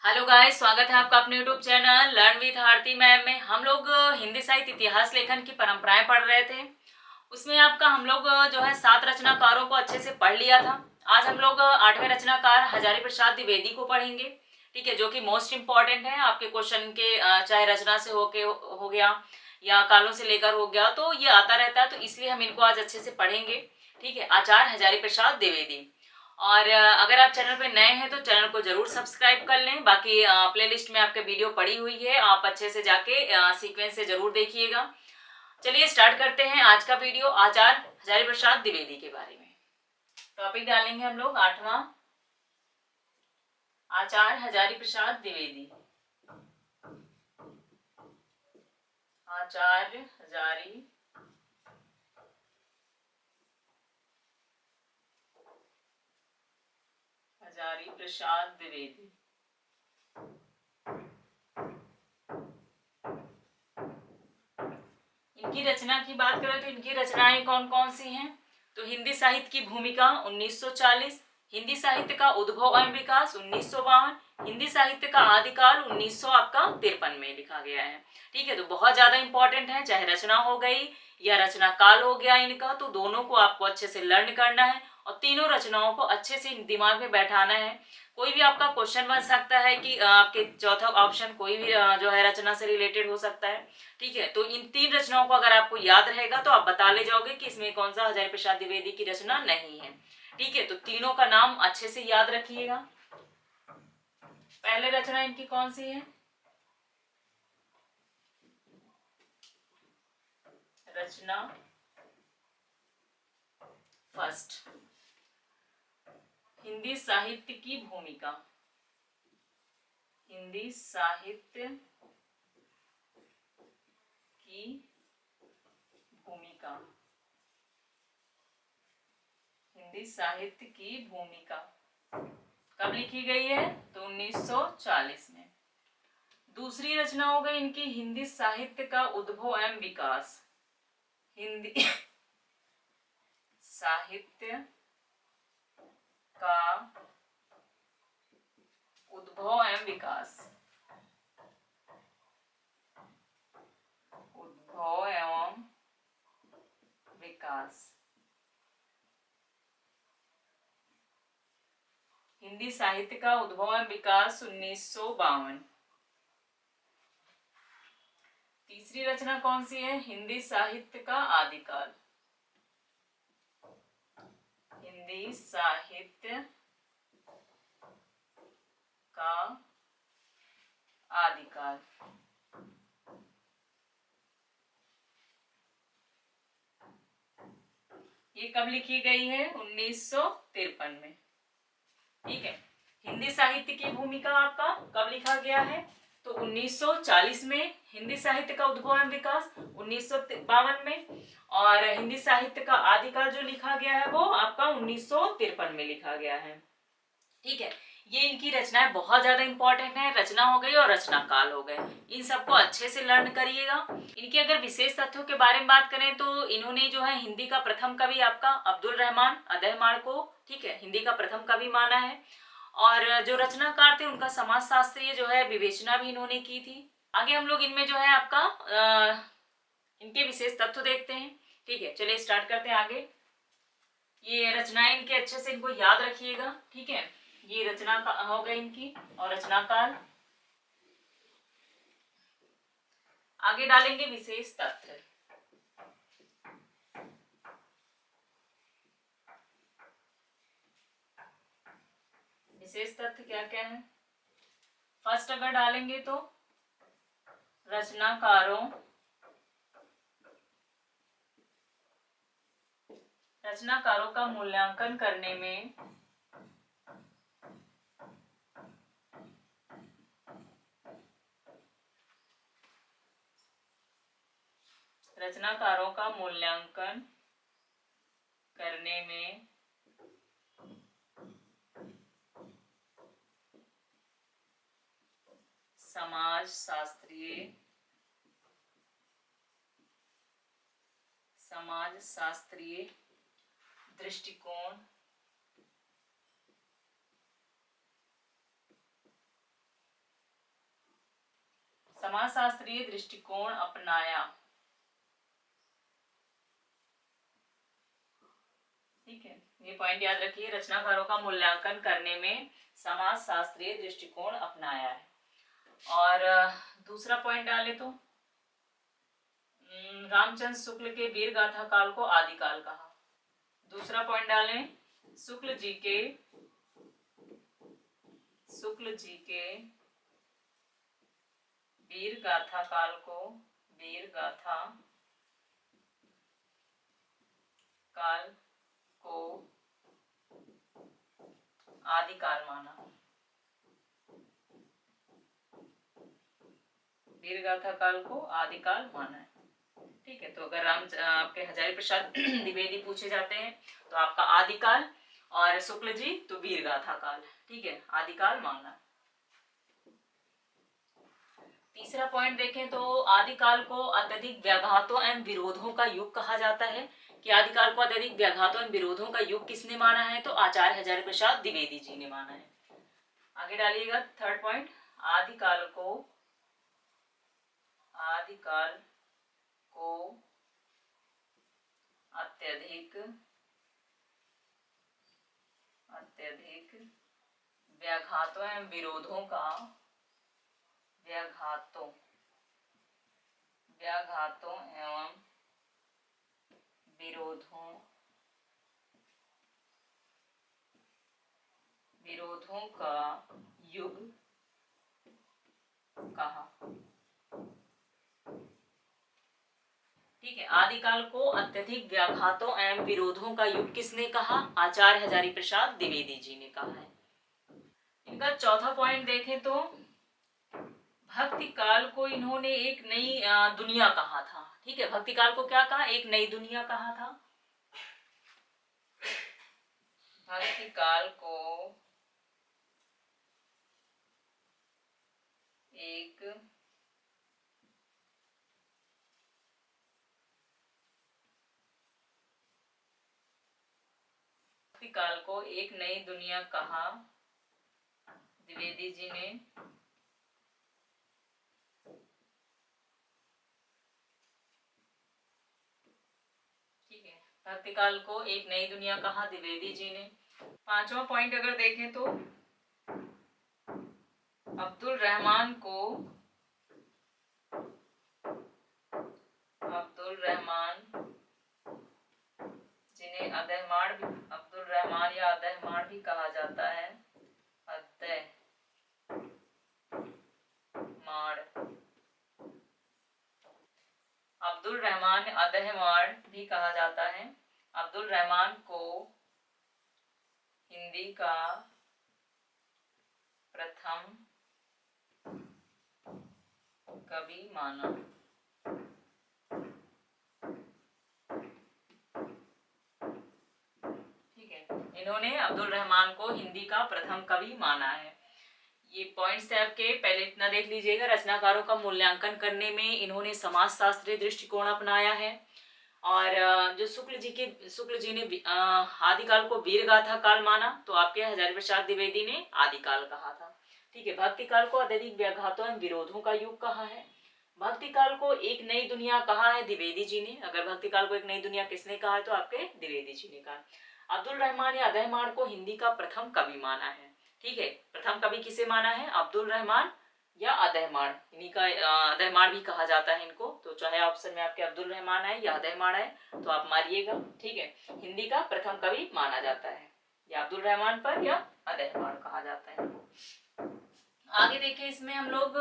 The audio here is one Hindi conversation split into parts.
हेलो गाइस, स्वागत है आपका अपने YouTube channel learn with Aarti ma'am में। हम लोग हिंदी साहित्य इतिहास लेखन की परंपराएं पढ़ रहे थे। उसमें आपका हम लोग जो है 7 रचनाकारों को अच्छे से पढ़ लिया था। आज हम लोग 8वें रचनाकार हजारी प्रसाद द्विवेदी को पढ़ेंगे। ठीक है, जो कि मोस्ट इम्पॉर्टेंट है आपके क्वेश्चन के, चाहे रचना से हो गया या कालों से लेकर हो गया, तो ये आता रहता है, तो इसलिए हम इनको आज अच्छे से पढ़ेंगे। ठीक है, आचार्य हजारी प्रसाद द्विवेदी। और अगर आप चैनल पे नए हैं तो चैनल को जरूर सब्सक्राइब कर लें। बाकी प्लेलिस्ट में आपके वीडियो पड़ी हुई है, आप अच्छे से जाके सीक्वेंस से जरूर देखिएगा। चलिए स्टार्ट करते हैं आज का वीडियो आचार्य हजारी प्रसाद द्विवेदी के बारे में। टॉपिक डालेंगे हम लोग 8वां, आचार्य हजारी प्रसाद द्विवेदी। आचार्य हजारी प्रसाद द्विवेदी। इनकी रचना की बात करें तो इनकी रचनाएं कौन कौन सी हैं? तो हिंदी साहित्य की भूमिका 1940, हिंदी साहित्य का उद्भव एवं विकास 1952, हिंदी साहित्य का आदिकाल 1953 में लिखा गया है। ठीक है, तो बहुत ज्यादा इंपॉर्टेंट है, चाहे रचना हो गई या रचना काल हो गया इनका, तो दोनों को आपको अच्छे से लर्न करना है और तीनों रचनाओं को अच्छे से दिमाग में बैठाना है। कोई भी आपका क्वेश्चन बन सकता है कि आपके चौथा ऑप्शन कोई भी जो है रचना से रिलेटेड हो सकता है। ठीक है, तो इन 3 रचनाओं को अगर आपको याद रहेगा तो आप बता ले जाओगे कि इसमें कौन सा हजारी प्रसाद द्विवेदी की रचना नहीं है। ठीक है, तो तीनों का नाम अच्छे से याद रखिएगा। पहले रचना इनकी कौन सी है? रचना फर्स्ट, हिंदी साहित्य की भूमिका। हिंदी साहित्य की भूमिका। हिंदी साहित्य की भूमिका कब लिखी गई है? तो 1940 में। दूसरी रचना हो गई इनकी हिंदी साहित्य का उद्भव एवं विकास। हिंदी साहित्य का उद्भव एवं विकास। उद्भव एवं विकास। हिंदी साहित्य का उद्भव एवं विकास 1952। तीसरी रचना कौन सी है? हिंदी साहित्य का आदिकाल। हिंदी साहित्य का आदिकाल। ये कब लिखी गई है? 1953 में। ठीक है, हिंदी साहित्य की भूमिका आपका कब लिखा गया है? तो 1940 में। हिंदी साहित्य का उद्भव एवं विकास 1952 में। और हिंदी साहित्य का आदिकाल जो लिखा गया है वो आपका 1953 में लिखा गया है। ठीक है, ये इनकी रचनाएं बहुत ज्यादा इंपॉर्टेंट है। रचना हो गई और रचना काल हो गए, इन सबको अच्छे से लर्न करिएगा। इनके अगर विशेष तथ्यों के बारे में बात करें तो इन्होंने जो है हिंदी का प्रथम कवि आपका अब्दुल रहमान अदहमाण को, ठीक है, हिंदी का प्रथम कवि माना है। और जो रचनाकार थे उनका समाज शास्त्रीय जो है विवेचना भी इन्होंने की थी। आगे हम लोग इनमें जो है आपका इनके विशेष तत्व देखते हैं। ठीक है, चलिए स्टार्ट करते हैं आगे। ये रचनाएं इनके अच्छे से इनको याद रखिएगा। ठीक है, ये रचना हो गई इनकी और रचनाकाल। आगे डालेंगे विशेष तथ्य। विशेष तथ्य क्या क्या है? फर्स्ट अगर डालेंगे तो रचनाकारों का मूल्यांकन करने में रचनाकारों का मूल्यांकन करने में समाज शास्त्रीय दृष्टिकोण समाजशास्त्रीय दृष्टिकोण अपनाया। ठीक है, ये पॉइंट याद रखिए, रचनाकारों का मूल्यांकन करने में समाजशास्त्रीय दृष्टिकोण अपनाया है। और दूसरा पॉइंट डाले तो रामचंद्र शुक्ल के वीर गाथा काल को आदिकाल कहा। दूसरा पॉइंट डालें, शुक्ल जी के वीर गाथा काल को वीर गाथा काल को आदिकाल माना। वीर गाथा काल को आदिकाल माना है। ठीक है, तो अगर आपके हजारी प्रसाद द्विवेदी पूछे जाते हैं तो आपका आदिकाल, और शुक्ल जी तो वीर गाथा काल। ठीक है, आदिकाल माना। तीसरा पॉइंट देखें तो आदिकाल को अत्यधिक व्याघातों एवं विरोधों का युग कहा जाता है। कि आदिकाल को अत्यधिक व्याघातों एवं विरोधों का युग किसने माना है? तो आचार्य हजारी प्रसाद द्विवेदी जी ने माना है। आगे डालिएगा थर्ड पॉइंट, आदिकाल को अत्यधिक व्याघातों एवं विरोधों एवं विरोधों का युग कहा। ठीक है, आदिकाल को अत्यधिक व्याघातों एवं विरोधों का युग किसने कहा? आचार्य हजारी प्रसाद द्विवेदी जी ने कहा है। इनका चौथा पॉइंट देखें तो भक्ति काल को इन्होंने एक नई दुनिया कहा था। ठीक है, भक्ति काल को क्या कहा? एक नई दुनिया कहा था। भक्ति काल को एक नई दुनिया कहा द्विवेदी जी ने। ठीक है, भक्ति काल को एक नई दुनिया कहा द्विवेदी जी ने। पांचवा पॉइंट अगर देखें तो अब्दुल रहमान जिन्हें अब्दुल रहमान या अदहमाण भी कहा जाता है, अब्दुल रहमान अदहमाण भी कहा जाता है। अब्दुल रहमान को हिंदी का प्रथम कवि माना। ठीक है, इन्होंने अब्दुल रहमान को हिंदी का प्रथम कवि माना है। ये पॉइंट्स थे आपके, पहले इतना देख लीजिएगा। रचनाकारों का मूल्यांकन करने में इन्होंने समाजशास्त्रीय दृष्टिकोण अपनाया है। और जो शुक्ल जी ने आदिकाल को वीर गाथा काल माना, तो आपके हजारी प्रसाद द्विवेदी ने आदिकाल कहा था। ठीक है, भक्ति काल को अत्यधिक व्याघातों एवं विरोधों का युग कहा है। भक्ति काल को एक नई दुनिया कहा है द्विवेदी जी ने। अगर भक्ति काल को एक नई दुनिया किसने कहा है? तो आपके द्विवेदी जी ने कहा। अब्दुल रहमान या अदहमाण को हिंदी का प्रथम कवि माना है। ठीक है, प्रथम कवि किसे माना है? अब्दुल रहमान या अदहमाण, इन्हीं का अदहमाण भी कहा जाता है इनको। तो चाहे ऑप्शन में आपके अब्दुल रहमान है या अदहमाण है तो आप मारिएगा। ठीक है, हिंदी का प्रथम कवि माना जाता है, या अब्दुल रहमान पर या अदहमाण कहा जाता है इनको। आगे देखिए, इसमें हम लोग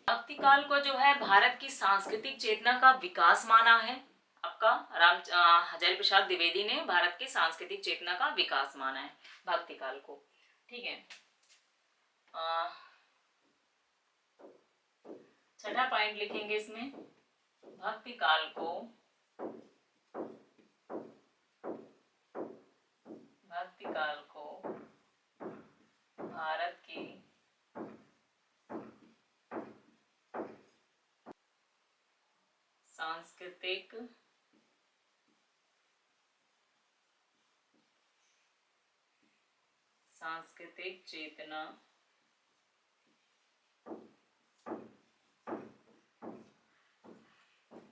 भक्ति काल को जो है भारत की सांस्कृतिक चेतना का विकास माना है। आपका हजारी प्रसाद द्विवेदी ने भारत की सांस्कृतिक चेतना का विकास माना है भक्ति काल को। ठीक है, छठा पॉइंट लिखेंगे इसमें, भक्ति काल को भारत की सांस्कृतिक सांस्कृतिक चेतना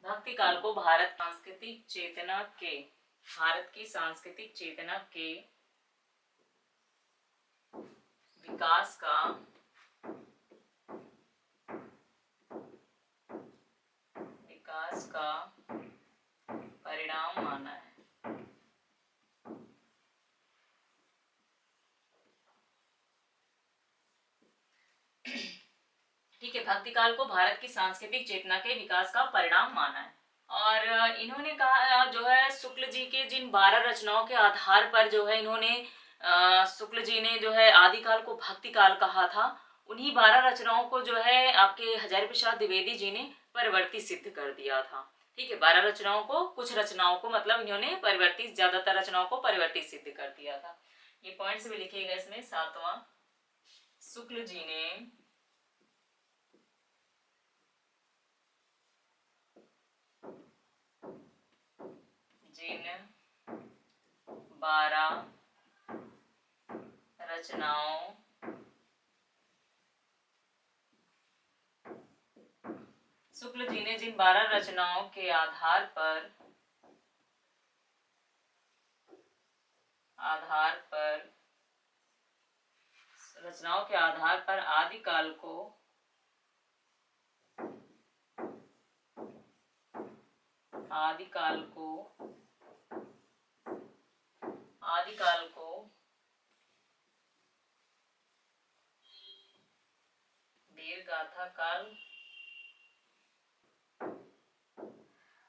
भक्ति काल को भारत की सांस्कृतिक चेतना के विकास का परिणाम माना है। ठीक है, भक्ति काल को भारत की सांस्कृतिक चेतना के विकास का परिणाम माना है। और इन्होंने कहा जो है शुक्ल जी के जिन 12 रचनाओं के आधार पर जो है इन्होंने शुक्ल जी ने जो है आदिकाल को भक्ति काल कहा था, उन्हीं 12 रचनाओं को जो है आपके हजारी प्रसाद द्विवेदी जी ने परिवर्तित सिद्ध कर दिया था। ठीक है, 12 रचनाओं को, कुछ रचनाओं को मतलब इन्होंने परिवर्तित, ज्यादातर रचनाओं को परिवर्तित सिद्ध कर दिया था। ये पॉइंट्स भी लिखिएगा इसमें। 7वां, शुक्ल जी ने जिन 12 रचनाओं शुक्ल जी ने जिन 12 रचनाओं के आधार पर आदिकाल को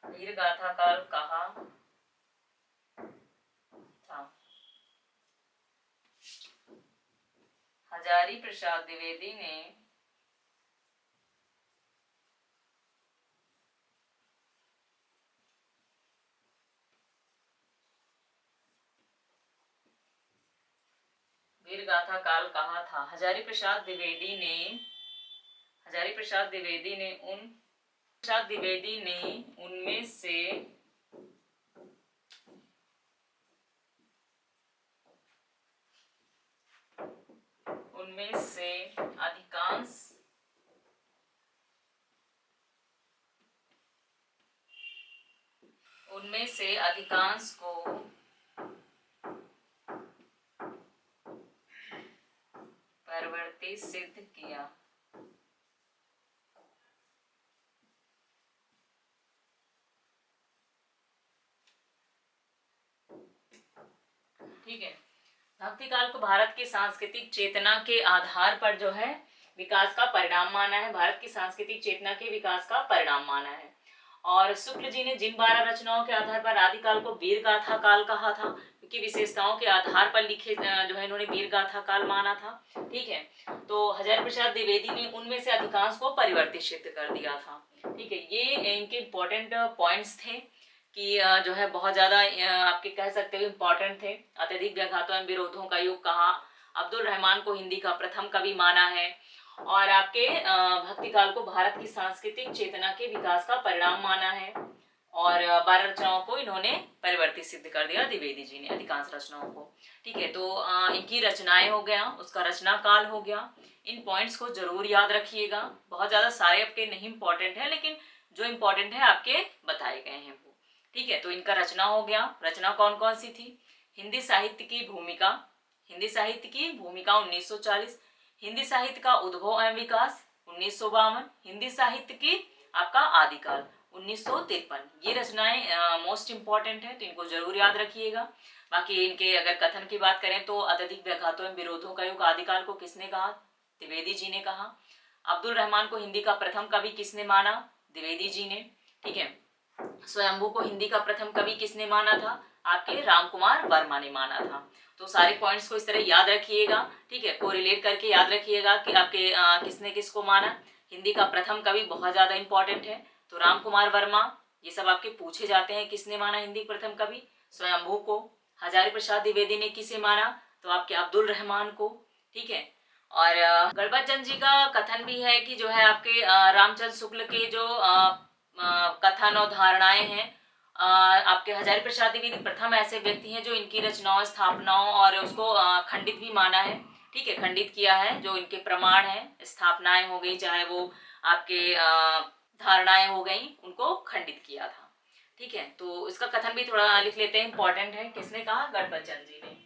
वीर गाथा काल कहा था। हजारी प्रसाद द्विवेदी ने वीर गाथा काल कहा था। हजारी प्रसाद द्विवेदी ने उनमें से अधिकांश को परिवर्तित सिद्ध किया। ठीक है, भक्ति काल को भारत की सांस्कृतिक चेतना के आधार पर जो है विकास का परिणाम माना है। भारत की सांस्कृतिक चेतना के विकास का परिणाम माना है। और शुक्ल जी ने जिन 12 रचनाओं के आधार पर आदिकाल को वीर गाथा काल कहा था, क्योंकि विशेषताओं के आधार पर लिखे जो है इन्होंने वीर गाथा काल माना था। ठीक है, तो हजारी प्रसाद द्विवेदी ने उनमें से अधिकांश को परिवर्तित सिद्ध कर दिया था। ठीक है, ये इनके इम्पोर्टेंट पॉइंट्स थे कि जो है बहुत ज्यादा आपके कह सकते हो इम्पोर्टेंट थे। अत्यधिक व्याघातों एवं विरोधों का युग कहा, अब्दुल रहमान को हिंदी का प्रथम कवि माना है, और आपके भक्ति काल को भारत की सांस्कृतिक चेतना के विकास का परिणाम माना है, और 12 रचनाओं को इन्होंने परिवर्तित सिद्ध कर दिया द्विवेदी जी ने, अधिकांश रचनाओं को। ठीक है, तो इनकी रचनाएं हो गया, उसका रचना काल हो गया। इन पॉइंट्स को जरूर याद रखिएगा। बहुत ज्यादा सारे आपके नहीं इंपॉर्टेंट है, लेकिन जो इम्पोर्टेंट है आपके बताए गए हैं वो। ठीक है, तो इनका रचना हो गया। रचना कौन कौन सी थी? हिंदी साहित्य की भूमिका 1940, हिंदी साहित्य का उद्भव एवं विकास 1952, हिंदी साहित्य की आपका आदिकाल 1953। ये रचनाएं मोस्ट इंपॉर्टेंट है, तो इनको जरूर याद रखिएगा। बाकी इनके अगर कथन की बात करें तो अत्यधिक व्याघातों एवं विरोधों का युग आदिकाल को किसने कहा? द्विवेदी जी ने कहा। अब्दुल रहमान को हिंदी का प्रथम कवि किसने माना? द्विवेदी जी ने। ठीक है, स्वयंभू को हिंदी का प्रथम कवि किसने माना था? आपके रामकुमार वर्मा ने माना था। तो सारे पॉइंट्स को इस तरह याद रखिएगा। ठीक है, कोरिलेट करके याद रखिएगा कि आपके किसने किसको माना। हिंदी का प्रथम कवि बहुत ज्यादा इंपॉर्टेंट है, तो रामकुमार वर्मा, ये सब आपके पूछे जाते हैं। किसने माना हिंदी प्रथम कवि? स्वयंभू को। हजारी प्रसाद द्विवेदी ने किसे माना? तो आपके अब्दुल रहमान को। ठीक है, और गणपत चंद जी का कथन भी है कि जो है आपके रामचंद्र शुक्ल के जो कथन और धारणाएं हैं आपके हजारी प्रसाद द्विवेदी प्रथम ऐसे व्यक्ति हैं जो इनकी रचनाओं, स्थापनाओं और उसको खंडित भी माना है। ठीक है, खंडित किया है। जो इनके प्रमाण है, स्थापनाएं हो गई, चाहे वो आपके धारणाएं हो गई, उनको खंडित किया था। ठीक है, तो इसका कथन भी थोड़ा लिख लेते हैं, इंपॉर्टेंट है। किसने कहा? गणपत चंद जी ने।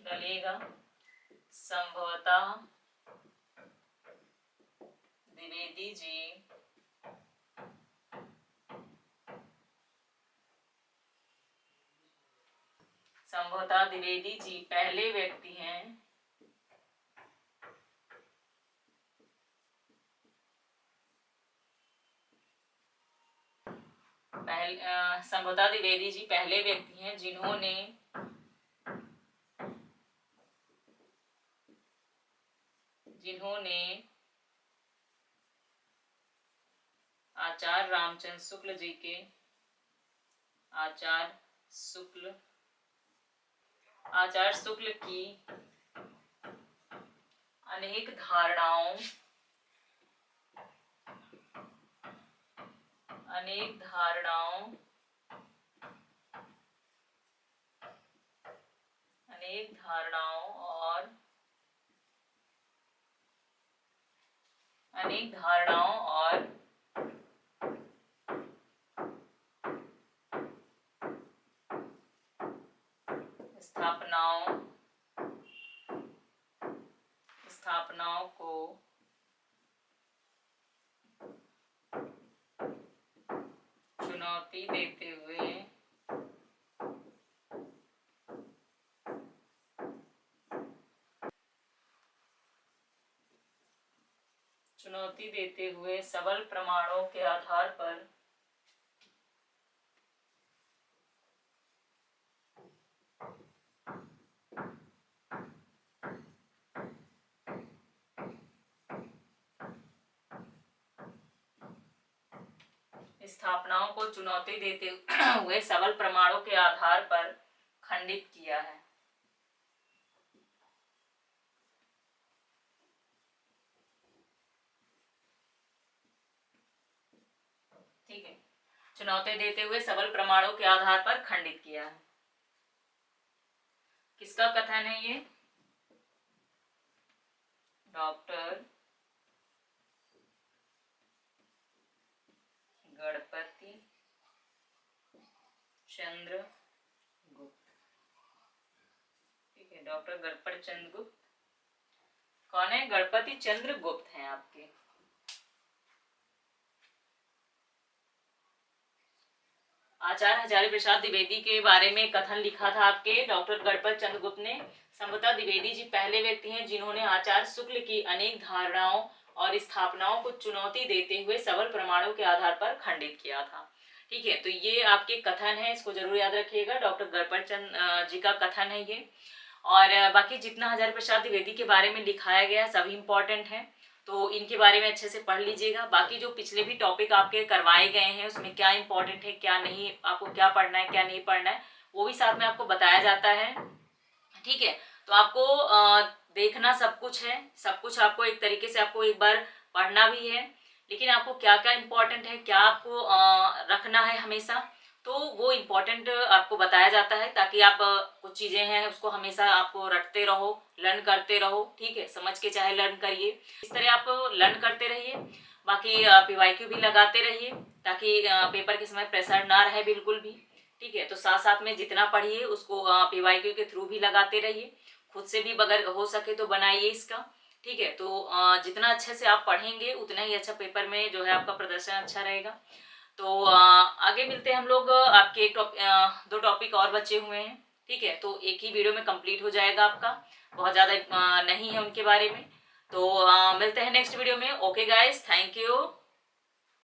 डलेगा संभवतः द्विवेदी जी पहले व्यक्ति हैं संभवतः द्विवेदी जी पहले व्यक्ति हैं जिन्होंने आचार्य रामचंद्र शुक्ल जी के आचार्य शुक्ल की अनेक धारणाओं और स्थापनाओं को चुनौती देते हुए सबल प्रमाणों के आधार पर स्थापनाओं को चुनौती देते हुए सबल प्रमाणों के आधार पर खंडित किया है। ठीक है, चुनौती देते हुए सबल प्रमाणों के आधार पर खंडित किया है। किसका कथन है ये? डॉक्टर गणपति चंद्र गुप्त। ठीक है, डॉक्टर गणपति चंद्र गुप्त कौन है? गणपति चंद्र गुप्त हैं आपके। आचार्य हजारी प्रसाद द्विवेदी के बारे में कथन लिखा था आपके डॉक्टर गणपत चंद्र गुप्त ने। संभवतः द्विवेदी जी पहले व्यक्ति हैं जिन्होंने आचार्य शुक्ल की अनेक धारणाओं और स्थापनाओं को चुनौती देते हुए सबल प्रमाणों के आधार पर खंडित किया था। ठीक है, तो ये आपके कथन है, इसको जरूर याद रखिएगा। डॉक्टर गणपत चंद जी का कथन है ये। और बाकी जितना हजारी प्रसाद द्विवेदी के बारे में लिखाया गया सभी इंपॉर्टेंट है, तो इनके बारे में अच्छे से पढ़ लीजिएगा। बाकी जो पिछले भी टॉपिक आपके करवाए गए हैं उसमें क्या इंपॉर्टेंट है, क्या नहीं, आपको क्या पढ़ना है, क्या नहीं पढ़ना है, वो भी साथ में आपको बताया जाता है। ठीक है, तो आपको देखना सब कुछ है, सब कुछ आपको एक तरीके से आपको एक बार पढ़ना भी है, लेकिन आपको क्या क्या इंपॉर्टेंट है, क्या आपको रखना है हमेशा, तो वो इम्पोर्टेंट आपको बताया जाता है, ताकि आप कुछ चीजें हैं उसको हमेशा आपको रटते रहो, लर्न करते रहो। ठीक है, समझ के चाहे लर्न करिए, इस तरह आप लर्न करते रहिए। बाकी PYQ भी लगाते रहिए ताकि पेपर के समय प्रेशर ना रहे बिल्कुल भी। ठीक है, तो साथ साथ में जितना पढ़िए उसको PYQ के थ्रू भी लगाते रहिए। खुद से भी अगर हो सके तो बनाइए इसका। ठीक है, तो जितना अच्छे से आप पढ़ेंगे उतना ही अच्छा पेपर में जो है आपका प्रदर्शन अच्छा रहेगा। तो आगे मिलते हैं हम लोग। आपके दो टॉपिक और बचे हुए हैं। ठीक है, तो एक ही वीडियो में कंप्लीट हो जाएगा आपका, बहुत ज़्यादा नहीं है उनके बारे में। तो मिलते हैं नेक्स्ट वीडियो में। Okay guys, thank you.